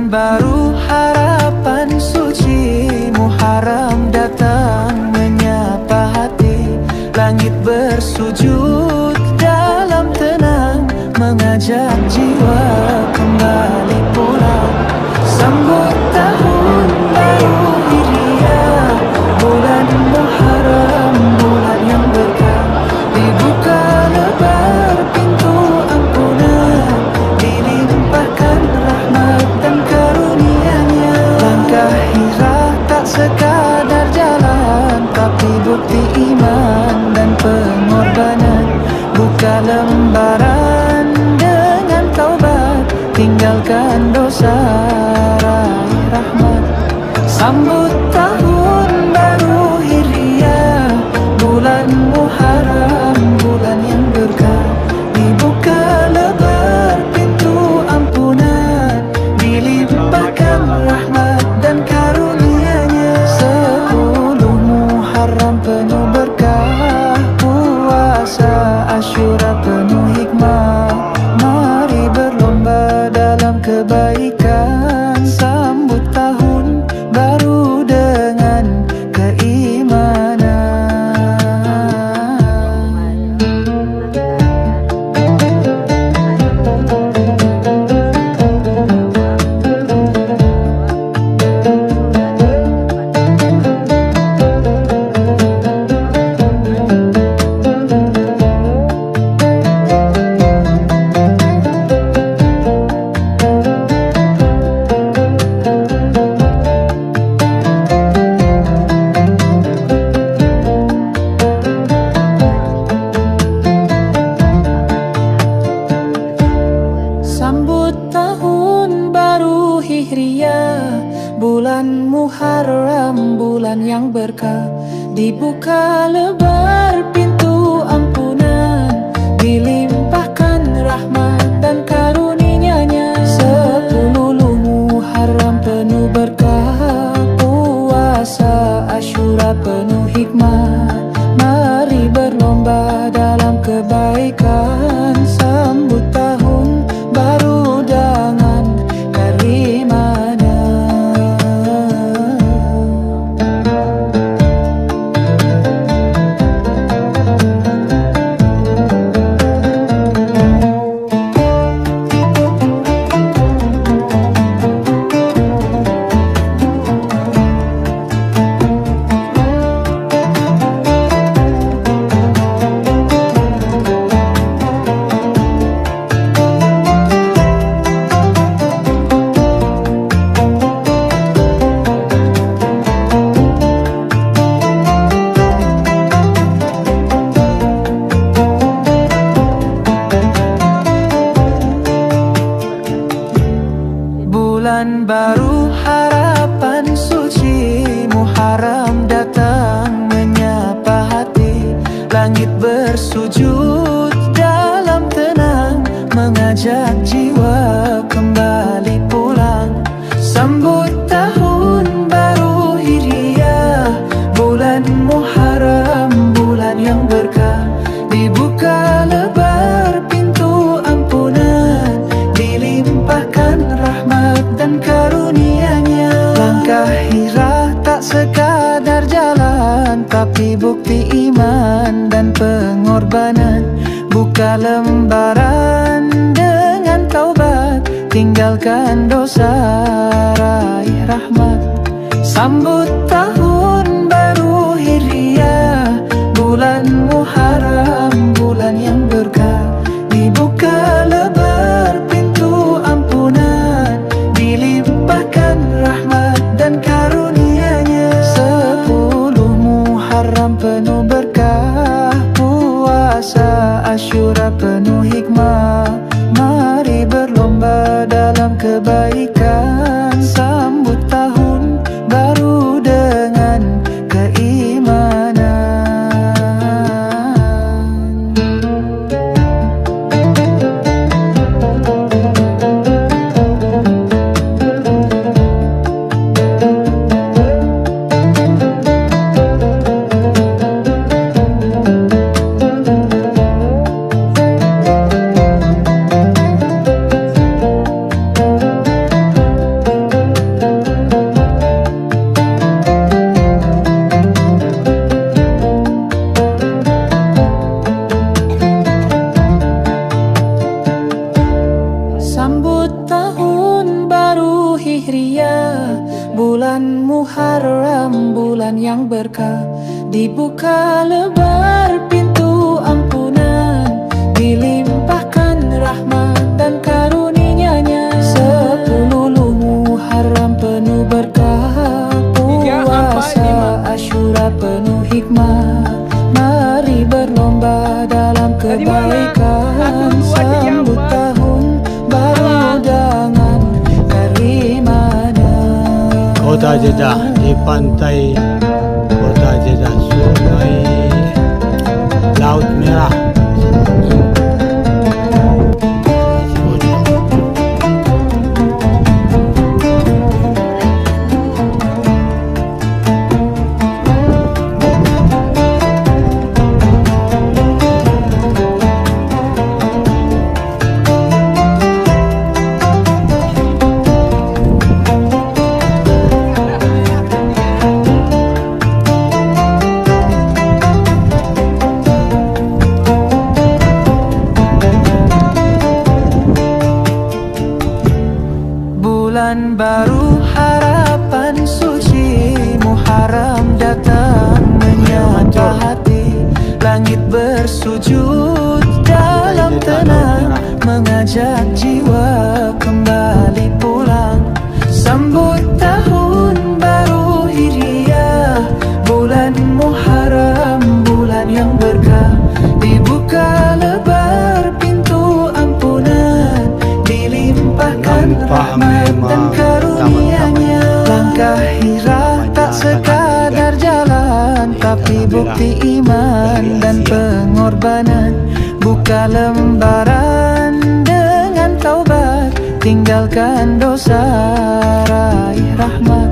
Bulan baru harapan suci, Muharram datang menyapa hati. Langit bersujud dalam tenang, mengajak jiwa kembali pulang. Sambut tahun baru Hijriah, bulan Muharram, bulan yang berkah. Dibuka lebar pintu ampunan, dilimpahkan rahmat dan karunia-Nya. Langkah hijrah tak sekadar jalan, tapi bukti iman dan pengorbanan. Buka lembaran dengan taubat, tinggalkan dosa, raih rahmat. Sambut tahun baru Hijriah, bulan Muharram, bulan yang berkah. Dibuka lebar pintu ampunan, dilimpahkan rahmat dan karunia-Nya. 10 Muharram penuh berkah, puasa Asyura penuh hikmah. Mari berlomba dalam kebaikan, sambut tahun baru dengan keimanan. Sambut tahun baru Hijriah, bulan Muharram, bulan yang berkah. Dibuka lebar pintu ampunan, dilimpahkan rahmat dan karunia-Nya. 10 Muharram penuh berkah, puasa Asyura penuh hikmah. Mari berlomba dalam kebaikan, sambut tahun baru dengan keimanan. Bulan baru harapan suci, Muharram datang menyapa hati. Langit bersujud dalam tenang, mengajak jiwa kembali pulang. Sambut tahun baru Hijriah, bulan Muharram, bulan yang berkah. Dibuka lebar pintu ampunan, dilimpahkan rahmat dan karunia-Nya. Langkah hijrah tak sekadar jalan, tapi bukti iman dan pengorbanan. Buka lembaran dengan taubat, tinggalkan dosa, raih rahmat. Sambut tahun baru Hijriah, bulan Muharram, bulan yang berkah. Dibuka lebar pintu ampunan, dilimpahkan rahmat dan karunia-Nya. 10 Muharram penuh berkah, puasa Asyura penuh hikmah. Mari berlomba dalam kebaikan, sambut tahun baru dengan bulan yang berkah. Dibuka lebar pintu ampunan, dilimpahkan rahmat dan karunia-Nya. 10 Muharram penuh berkah, puasa Asyura penuh hikmah. Mari berlomba dalam kebaikan, sambut tahun baru dengan keimanan. Kota Jeddah di pantai Kota Jeddah, sungai Laut Merah. Bulan baru harapan suci Muharram datang menyapa hati. Langit bersujud dalam tenang, mengajak jiwa kembali pulang. Sambut tahun baru Hijriah, bulan Muharram, bulan yang berkah. Dibuka lebar pintu ampunan, dilimpahkan rahmat dan karunia-Nya. Langkah hijrah tak sekadar jalan, tapi bukti iman dan pengorbanan. Buka lembaran dengan taubat, tinggalkan dosa, raih rahmat.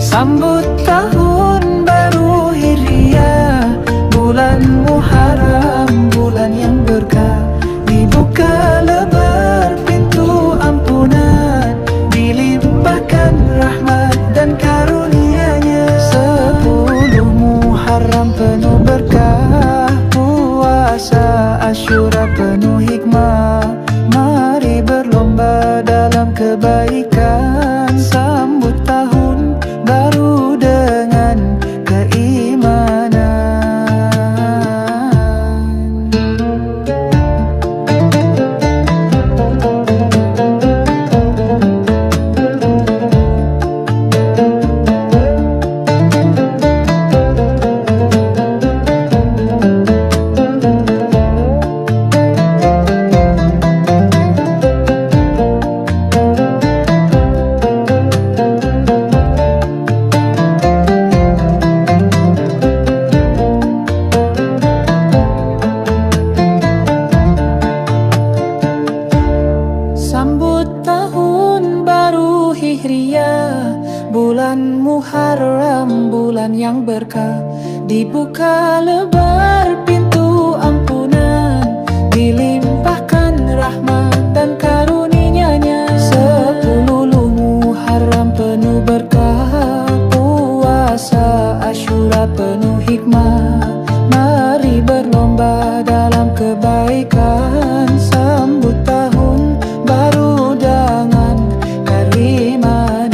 Sambut tahun baru Hijriah, bulan Muharram, bulan yang berkah. Dibuka lebar pintu ampunan, dilimpahkan rahmat dan karunia-Nya. 10 Muharram penuh berkah, puasa Asyura penuh hikmah. Mari berlomba dalam kebaikan, sambut tahun baru dengan keimanan. Sambut tahun baru Hijriah, bulan Muharram, bulan yang berkah. Dibuka lebar pintu ampunan, dilimpahkan rahmat dan karunia-Nya. 10 Muharram penuh berkah, puasa Asyura penuh hikmah. Mari berlomba dalam kebaikan, sambut tahun baru dengan keimanan.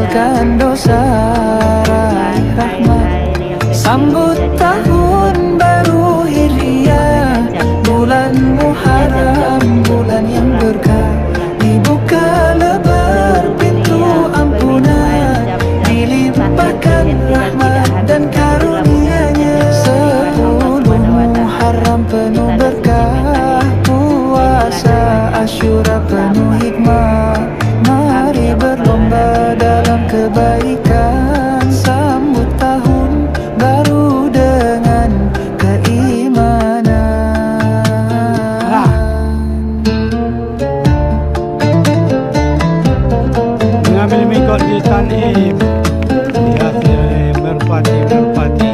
tinggalkan dosa, raih rahmat. Sambut tahun baru Hijriah, bulan Muharram, bulan yang berkah. Dibuka lebar pintu ampunan, dilimpahkan rahmat dan karunia-Nya. 10 Muharram penuh berkah, puasa Asyura penuh hikmah. Mari berlomba dalam kebaikan, sambut tahun baru dengan keimanan. Mengambil mingkot di Tanim, di akhir merpati-merpati.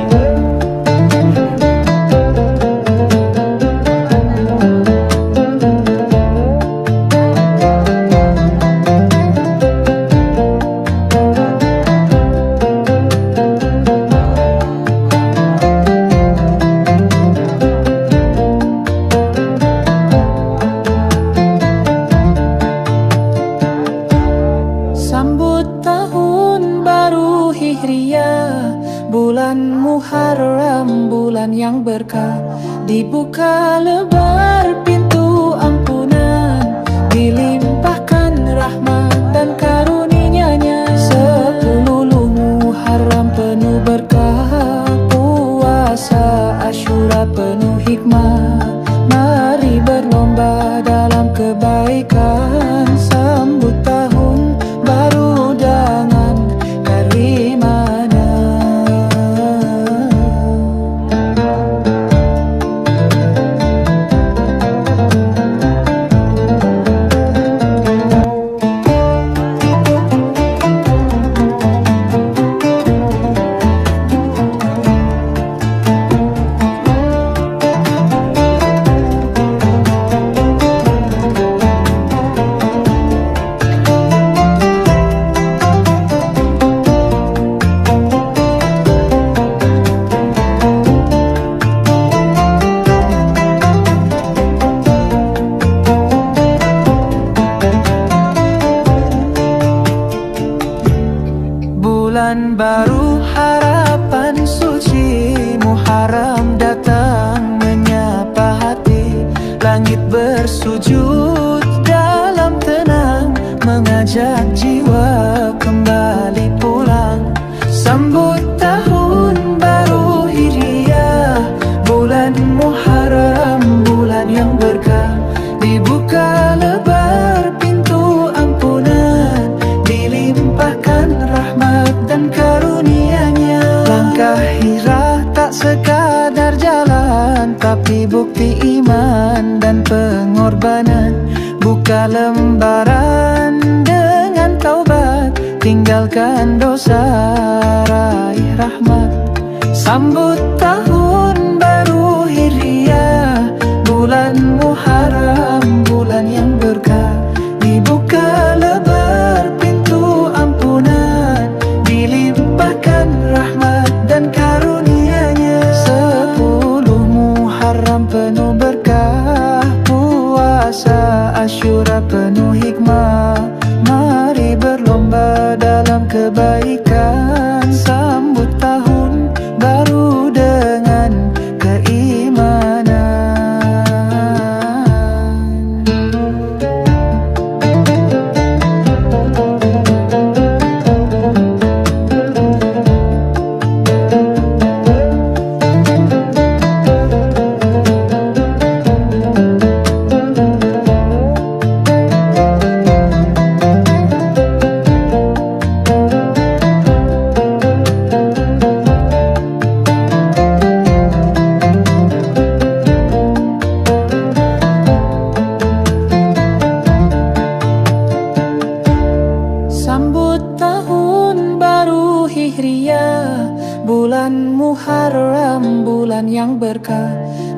Sambut tahun baru Hijriah, bulan Muharram, bulan yang berkah. Dibuka lebar pintu ampunan, dilimpahkan rahmat dan karunia-Nya. 10 Muharram penuh berkah, puasa Asyura penuh hikmah. Mari berlomba dalam kebaikan, sambut tahun baru dengan keimanan. Bulan baru harapan suci, Muharram datang menyapa hati. Langit bersujud dalam tenang, mengajak jiwa kembali pulang. Sambut tahun baru Hijriah, bulan Muharram, bulan yang berkah. Dibuka lebar pintu ampunan, dilimpahkan rahmat dan karunia-Nya. Langkah hijrah tak sekadar jalan, tapi bukti iman dan pengorbanan. Buka lembaran dengan taubat, tinggalkan dosa, raih rahmat. Sambut tahun baru Hijriah, bulan Muharram, bulan yang berkah. Dibuka lebar pintu ampunan, dilimpahkan rahmat dan karunia-Nya. 10 Muharram penuh berkah, puasa Asyura penuh hikmah. Mari berlomba dalam kebaikan, sambut tahun baru dengan keimanan. bulan Muharram, bulan yang berkah.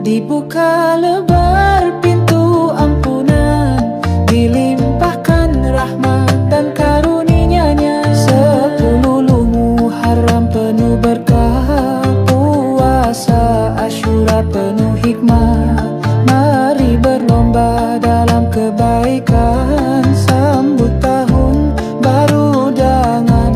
Dibuka lebar pintu ampunan, dilimpahkan rahmat dan karunia-Nya. 10 Muharram penuh berkah, puasa Asyura penuh hikmah. Mari berlomba dalam kebaikan, sambut tahun baru dengan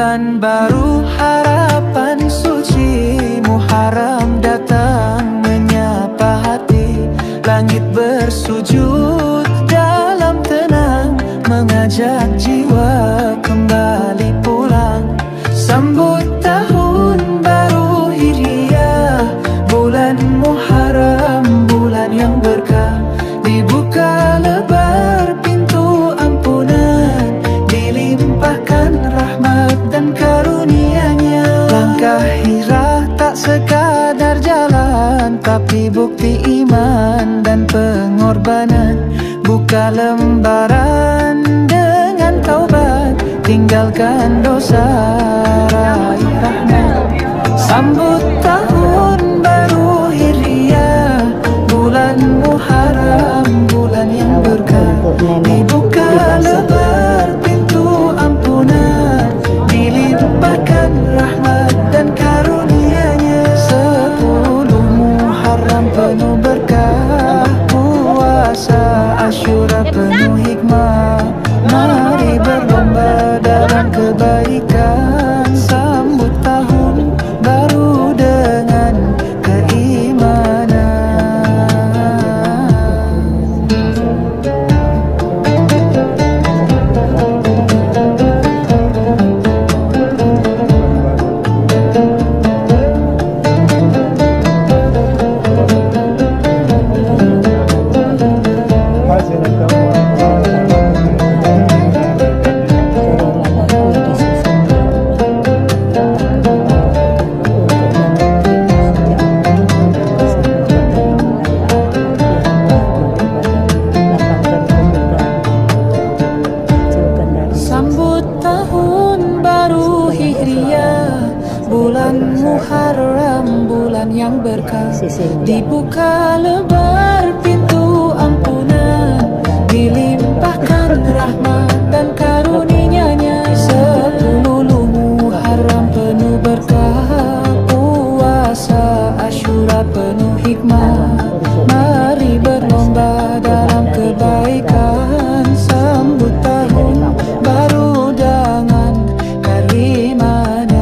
Bulan baru harapan suci Muharram datang menyapa hati. Langit bersujud dalam tenang, mengajak jiwa kembali pulang. Sambut tahun baru Hijriah, bulan Muharram, bulan yang berkah. Dibuka lebar pintu ampunan, dilimpahkan rahmat dan karunia-Nya. Langkah hijrah tak sekadar jalan, tapi bukti iman dan pengorbanan. Buka lembaran dengan taubat, tinggalkan dosa, raih rahmat. Sambut tahun baru Hijriah, bulan Muharram, bulan yang berkah. Dibuka lebar pintu ampunan, dilimpahkan rahmat dan karunia-Nya. 10 Muharram penuh berkah, puasa Asyura penuh hikmah. Mari berlomba dalam kebaikan, sambut tahun baru dengan keimanan. Sambut tahun baru Hijriah, bulan Muharram, bulan yang berkah. Dibuka lebar pintu ampunan, dilimpahkan rahmat dan karunia-Nya. 10 Muharram penuh berkah, puasa Asyura penuh hikmah. Mari berlomba dalam kebaikan, sambut tahun baru dengan keimanan.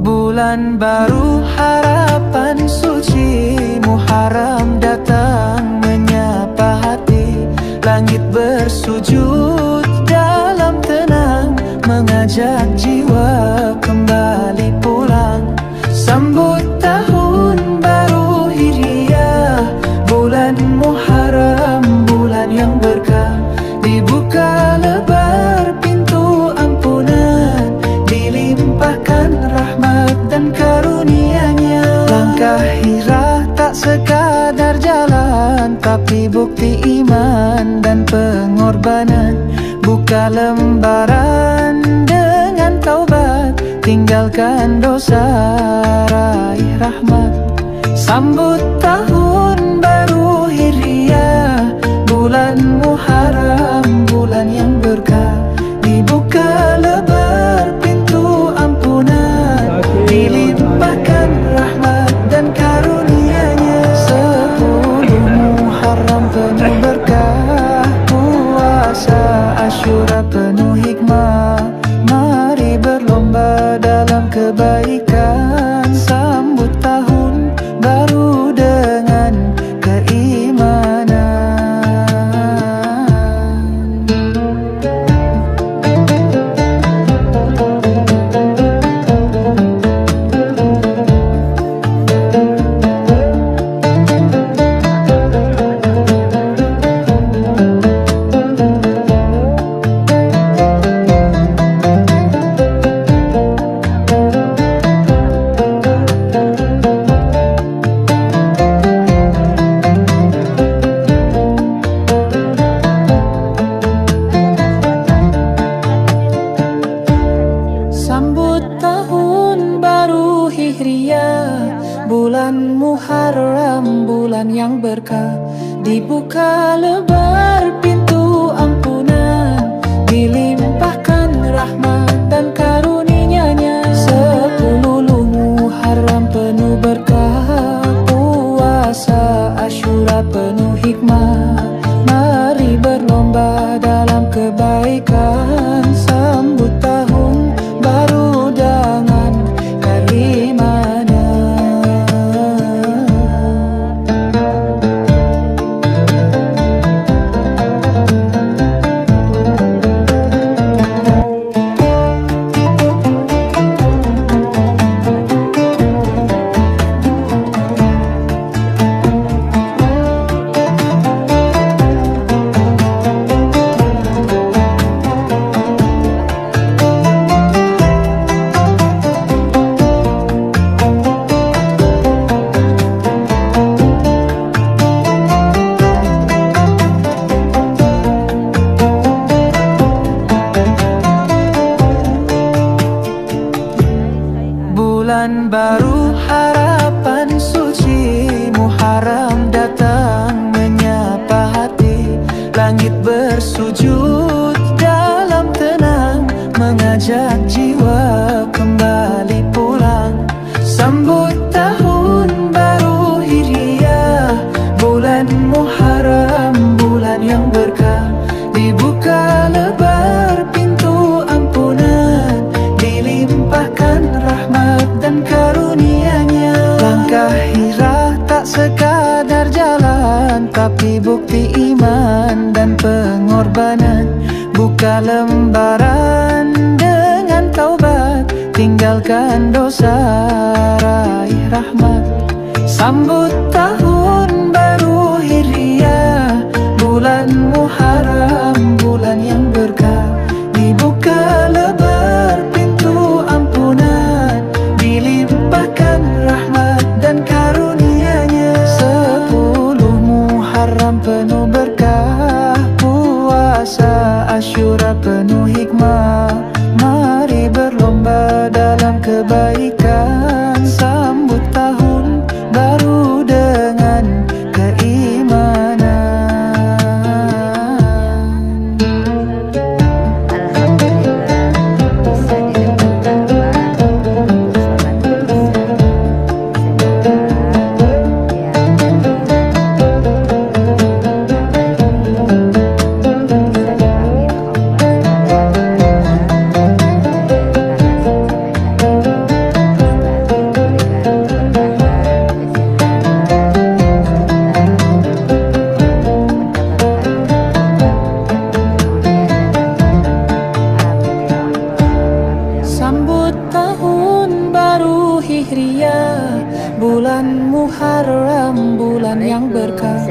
Bulan baru harapan suci Muharram datang menyapa hati. Langit bersujud dalam tenang, mengajak jiwa kembali pulang. Sambut tahun baru Hijriah, bulan Muharram, bulan yang berkah. Dibuka lebar pintu ampunan, dilimpahkan rahmat dan karunia-Nya. Langkah hijrah tak sekadar jalan, tapi bukti iman dan pengorbanan. Buka lembaran dengan taubat, tinggalkan dosa, raih rahmat. Sambut tahun baru Hijriah, bulan Muharram, bulan yang berkah. Dibuka lebar pintu ampunan, dilimpahkan rahmat dan karunia-Nya. 10 Muharram penuh berkah, puasa Asyura penuh hikmah. Mari berlomba dalam kebaikan, sambut tahun baru dengan baru Hijriah, bulan Muharram, bulan yang berkah. Dibuka lebar pintu ampunan, dilimpahkan rahmat dan karunia-Nya. 10 Muharram penuh berkah, puasa Asyura penuh hikmah. Mari berlomba dalam kebaikan, sambut tahun baru dengan keimanan. Bulan baru harapan suci, Muharram datang menyapa hati. Langit bersujud dalam tenang, mengajak jiwa kembali pulang. Sambut tahun baru Hijriah, bulan Muharram, bulan yang berkah. Dibuka lebar pintu ampunan, dilimpahkan rahmat dan karunia-Nya. Langkah hijrah tak sekadar jalan, tapi bukti iman dan pengorbanan. Buka lembaran dengan taubat, tinggalkan dosa, raih rahmat. Sambut tahun baru Hijriah, bulan Muharram, bulan yang berkah. Dibuka lebar pintu ampunan, dilimpahkan rahmat dan karunia-Nya. 10 Muharram penuh berkah, puasa Asyura penuh hikmah. Mari berlomba dalam kebaikan, sambut tahun baru dengan keimanan. Sambut tahun baru Hijriah, bulan Muharram, bulan yang berkah.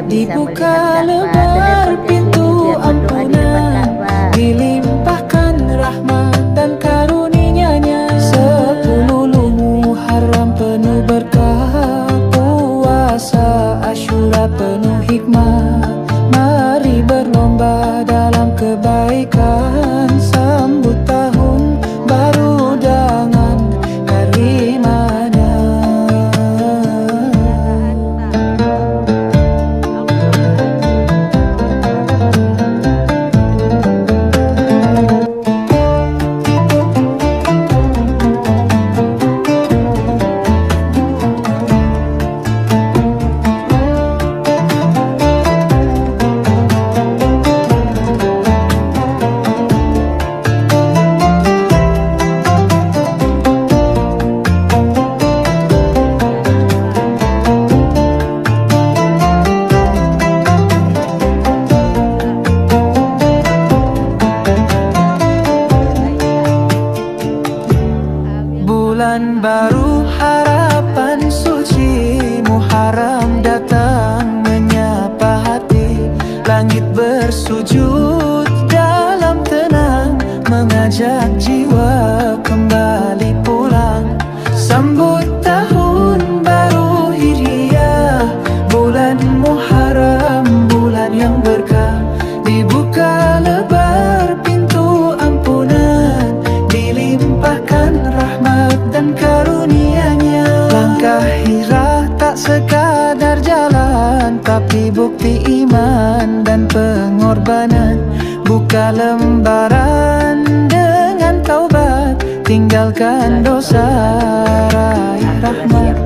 Dibuka lebar pintu ampunan, dilimpahkan rahmat dan karunia-Nya. 10 Muharram penuh berkah, puasa Asyura penuh hikmah. Mari berlomba dalam kebaikan, sambut tahun baru dengan keimanan. Bulan baru harapan suci, Muharram datang menyapa hati. Langit bersujud dalam tenang, mengajak jiwa kembali pulang. Sambut tahun baru Hijriah, bulan Muharram, bulan yang berkah. Dibuka lebar pintu ampunan, dilimpahkan rahmat dan karunia. pengorbanan. Buka lembaran dengan taubat, tinggalkan dosa, raih rahmat.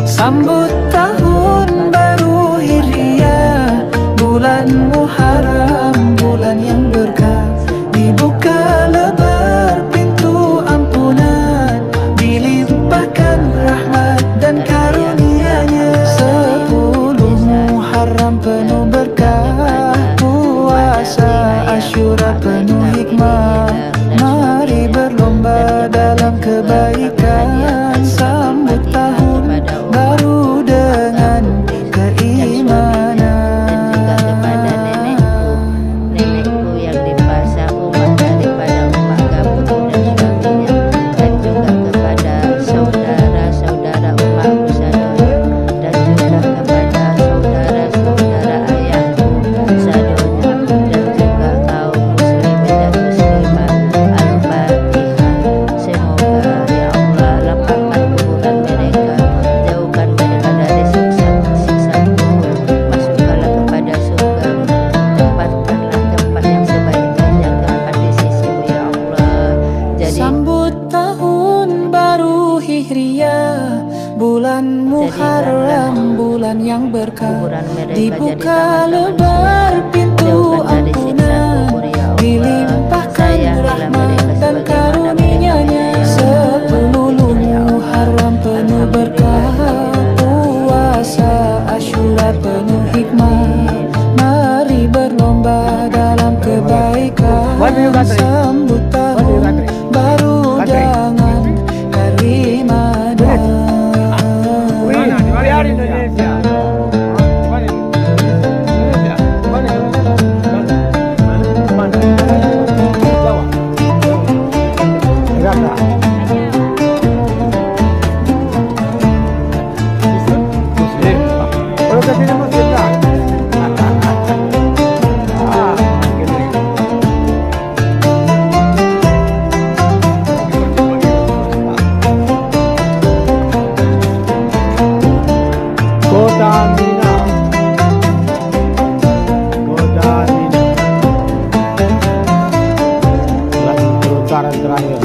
Sambut tahun baru Hijriah, bulan Muharram, bulan yang berkah. Dibuka lebar pintu ampunan, dilimpahkan rahmat dan karunia-Nya. 10 Muharram penuh berkah, puasa Asyura penuh hikmah. Mari berlomba dalam kebaikan, sambut tahun baru dengan keimanan. Dan juga kepada nenekku yang di pasar umat daripada umat gabung dan suaminya, dan juga kepada saudara-saudara umat Sadonya, dan juga kepada saudara-saudara ayahku Sadonya, dan juga kaum muslimin dan muslimat. Al-Fatihah. Semoga ya Allah lapangkan kuburan mereka, jauhkan mereka dari siksa kubur, masukkanlah kepada surga, tempatkanlah tempat yang sebaik-baiknya tempat di sisimu ya Allah. Jadi Sambut tahun baru Hijriah, bulan Muharram, bulan yang berkah. kuburan mereka jadi Dibuka taman-taman lebar surga, pintu jauhkan dari siksa ampunan, kubur ya Allah. dilimpahkan Sayangilah rahmat mereka dan sebagaimana karunia-Nya. mereka 10 Muharram penuh berkah, puasa Asyura penuh hikmah. Mari berlomba dalam kebaikan, sambut tahun baru dengan keimanan. Di hari Indonesia. Di mana Indonesia? Di mana Mana? Jawa. Jakarta. Muslim. Kalau ke sini Muslim tak? Gitu. Kota Mina. Kota Mina. Lagu perutaran terakhir.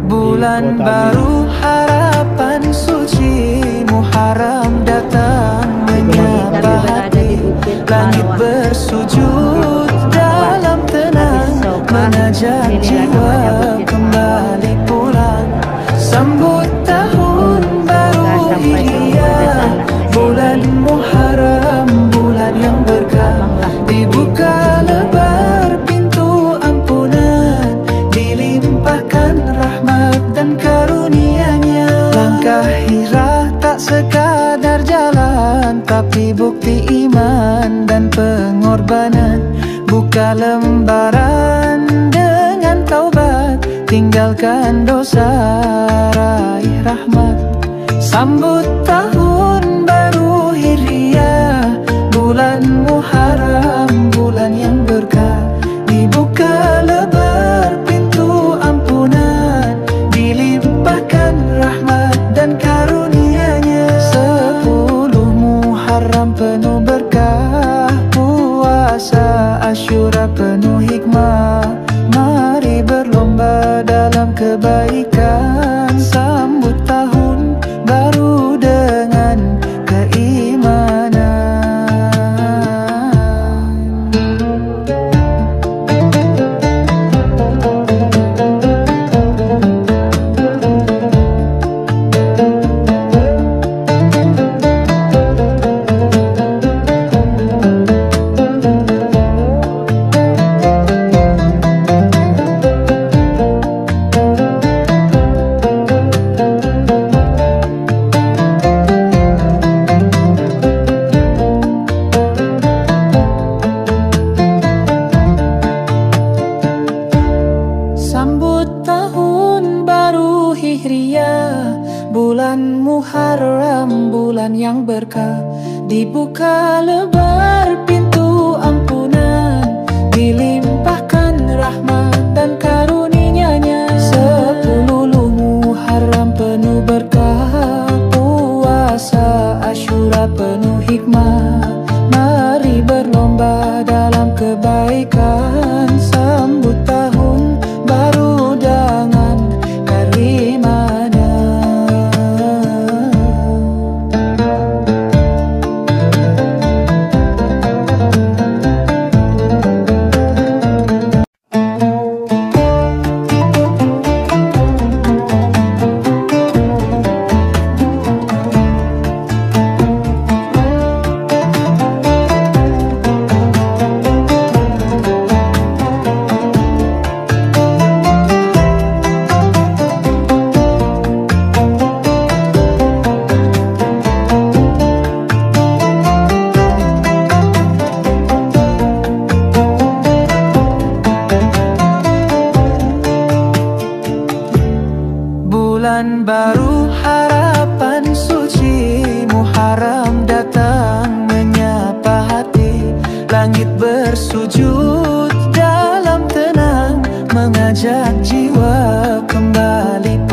Bulan Di kota baru harapan suci Muharram datang menyapa hati. Langit bersujud dalam tenang, mengajak jiwa kembali pulang. Sambut tahun baru Hijriah, bulan Muharram, bulan yang berkah. Dibuka lebar pintu ampunan, dilimpahkan rahmat dan karunia-Nya. Langkah hijrah tak sekadar jalan, tapi bukti iman dan pengorbanan. Buka lembaran dengan taubat, tinggalkan dosa, raih rahmat. Sambut tahun baru Hijriah, bulan Muharram, bulan yang berkah. Dibuka lebar pintu ampunan, dilimpahkan rahmat dan karunia-Nya. 10 Muharram penuh berkah, puasa Asyura penuh hikmah. Mari berlomba dalam kebaikan, sambut tahun baru dengan keimanan. bulan Muharram, bulan yang berkah. Dibuka lebar pintu ampunan, dilimpahkan rahmat dan karunia-Nya. 10 Muharram penuh berkah, puasa Asyura penuh hikmah. Mari berlomba dalam kebaikan. Bulan baru harapan suci, Muharram datang menyapa hati. Langit bersujud dalam tenang, mengajak jiwa kembali